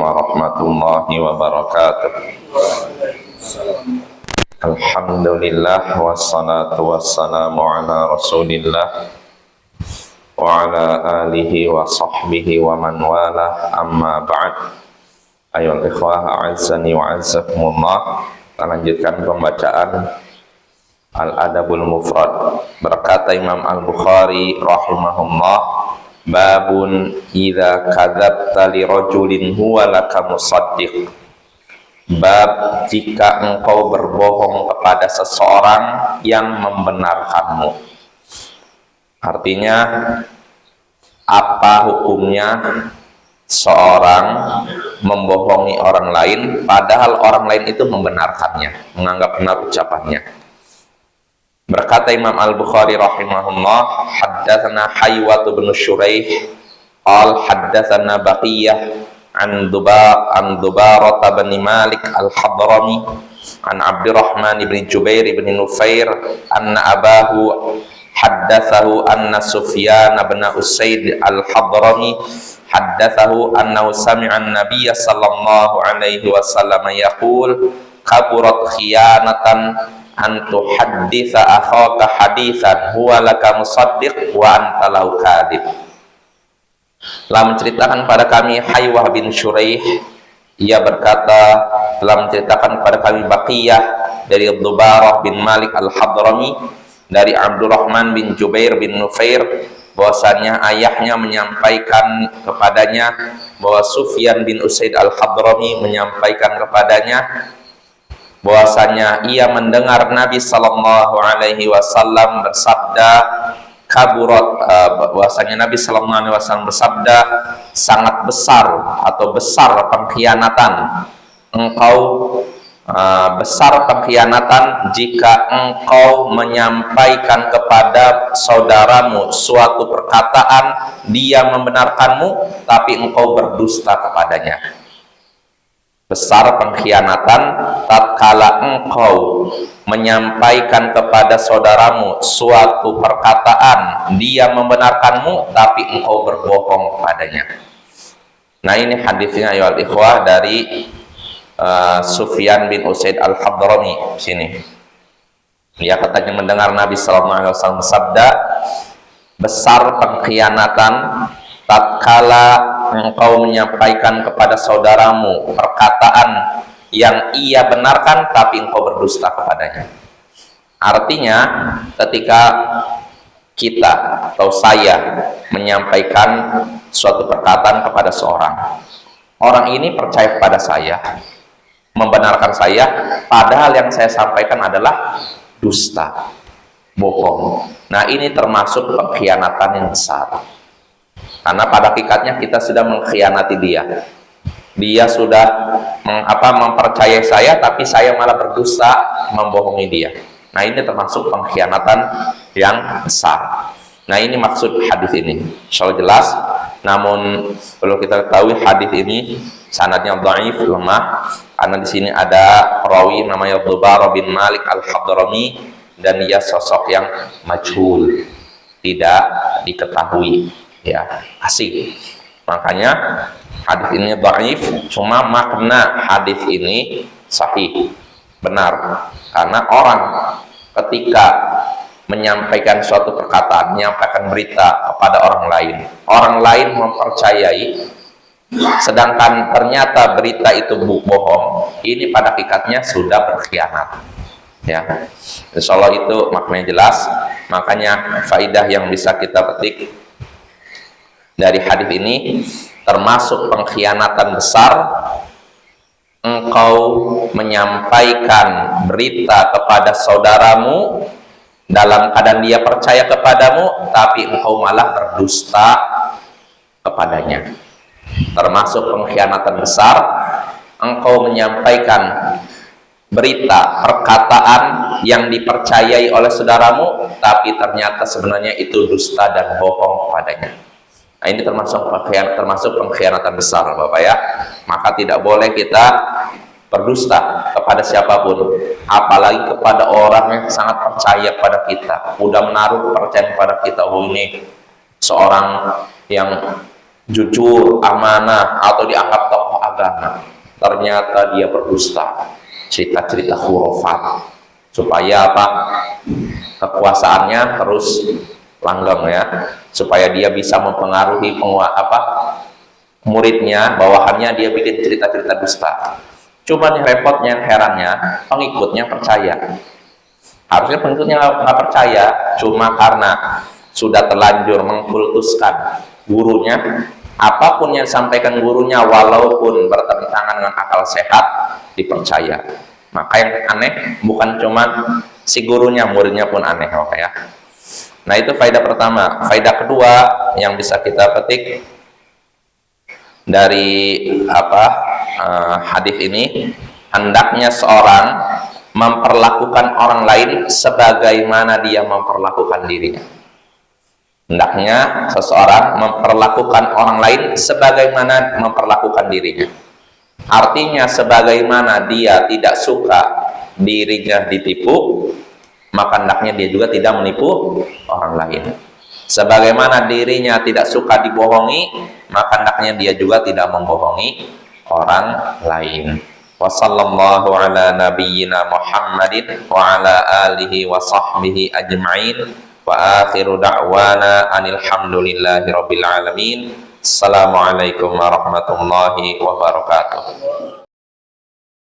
warahmatullahi wabarakatuh. Alhamdulillah wassalatu wassalamu ala Rasulillah wa ala alihi wa sahbihi wa man wala, amma ba'd. Ayol ikhwah a'azzani wa a'azzakumullah. Kita lanjutkan pembacaan Al-Adabul Mufrad. Berkata Imam Al-Bukhari rahimahullah, babun idza kadzabta li rajulin huwa laka musaddiq. Bab jika engkau berbohong kepada seseorang yang membenarkanmu. Artinya, apa hukumnya seorang membohongi orang lain padahal orang lain itu membenarkannya, menganggap benar ucapannya. Berkata Imam Al-Bukhari rahimahullah, haddatsana Haywatu bin Syuraih qal haddatsana Baqiyah an Dubarah bin Malik Al-Hadrami an Abdurrahman bin Jubair bin Nufair anna abahu haddatsahu anna Sufyan bin Usaid Al-Hadrami haddatsahu annahu sami'a an-nabiy sallallahu alaihi wasallam yaqul kaburat khiyanatan an tuhadditsa akhaka haditsan huwa laka musaddiq wa anta lahu kadhib. Telah menceritakan kepada kami Haywah bin Syuraih, ia berkata, telah menceritakan kepada kami Baqiyah dari Dubarah bin Malik Al-Hadrami dari Abdurrahman bin Jubair bin Nufair, bahwasanya ayahnya menyampaikan kepadanya bahwa Sufyan bin Usaid Al-Hadrami menyampaikan kepadanya bahwasanya ia mendengar Nabi sallallahu alaihi wasallam bersabda, kaburat, bahwasanya Nabi sallallahu alaihi wasallam bersabda, sangat besar atau besar pengkhianatan engkau, besar pengkhianatan jika engkau menyampaikan kepada saudaramu suatu perkataan, dia membenarkanmu tapi engkau berdusta kepadanya. Besar pengkhianatan tatkala engkau menyampaikan kepada saudaramu suatu perkataan, dia membenarkanmu tapi engkau berbohong kepadanya. Nah, ini hadisnya ya ikhwah dari Sufyan bin Usaid Al-Hadrami sini. Dia katanya mendengar Nabi sallallahu alaihi wasallam bersabda, besar pengkhianatan tatkala engkau menyampaikan kepada saudaramu perkataan yang ia benarkan tapi engkau berdusta kepadanya. Artinya, ketika kita atau saya menyampaikan suatu perkataan kepada seorang, orang ini percaya kepada saya, membenarkan saya, padahal yang saya sampaikan adalah dusta, bohong. Nah, ini termasuk pengkhianatan yang besar. Karena pada hakikatnya kita sudah mengkhianati dia. Dia sudah mempercayai saya, tapi saya malah berdusta membohongi dia. Nah, ini termasuk pengkhianatan yang besar. Nah, ini maksud hadis ini. Insyaallah jelas. Namun perlu kita ketahui hadis ini sanadnya dhaif, lemah. Karena di sini ada perawi namanya Dubarah bin Malik Al-Hadrami dan dia sosok yang majhul, tidak diketahui, ya, asing. Makanya hadis ini dhaif, cuma makna hadis ini sahih, benar. Karena orang ketika menyampaikan suatu perkataan, menyampaikan berita kepada orang lain mempercayai, sedangkan ternyata berita itu bohong, ini pada hakikatnya sudah berkhianat, ya. Insyaallah itu maknanya jelas. Makanya faidah yang bisa kita petik dari hadis ini, termasuk pengkhianatan besar engkau menyampaikan berita kepada saudaramu dalam keadaan dia percaya kepadamu tapi engkau malah berdusta kepadanya. Termasuk pengkhianatan besar engkau menyampaikan berita, perkataan yang dipercayai oleh saudaramu tapi ternyata sebenarnya itu dusta dan bohong kepadanya. Nah, ini termasuk pengkhianatan besar, Bapak ya. Maka tidak boleh kita berdusta kepada siapapun, apalagi kepada orang yang sangat percaya kepada kita, udah menaruh kepercayaan kepada kita. Oh, ini seorang yang jujur, amanah, atau dianggap tokoh agama, ternyata dia berdusta, cerita-cerita khurafat, supaya apa? Kekuasaannya terus langgeng ya, supaya dia bisa mempengaruhi muridnya, bawahannya, dia bikin cerita-cerita dusta. Cuman yang repotnya, herannya, pengikutnya percaya. Harusnya pengikutnya nggak percaya, cuma karena sudah terlanjur mengkultuskan gurunya, apapun yang disampaikan gurunya walaupun bertentangan dengan akal sehat dipercaya. Maka yang aneh bukan cuma si gurunya, muridnya pun aneh, oke ya. Nah, itu faedah pertama. Faedah kedua yang bisa kita petik dari hadis ini, hendaknya seorang memperlakukan orang lain sebagaimana dia memperlakukan dirinya. Hendaknya seseorang memperlakukan orang lain sebagaimana memperlakukan dirinya. Artinya, sebagaimana dia tidak suka dirinya ditipu, maka hendaknya dia juga tidak menipu orang lain. Sebagaimana dirinya tidak suka dibohongi, maka hendaknya dia juga tidak membohongi orang lain. Wa sallallahu ala nabiyyina Muhammadin wa ala alihi wa sahbihi ajma'in, wa akhiru da'wana anil hamdulillahi rabbil alamin. Assalamualaikum warahmatullahi wabarakatuh.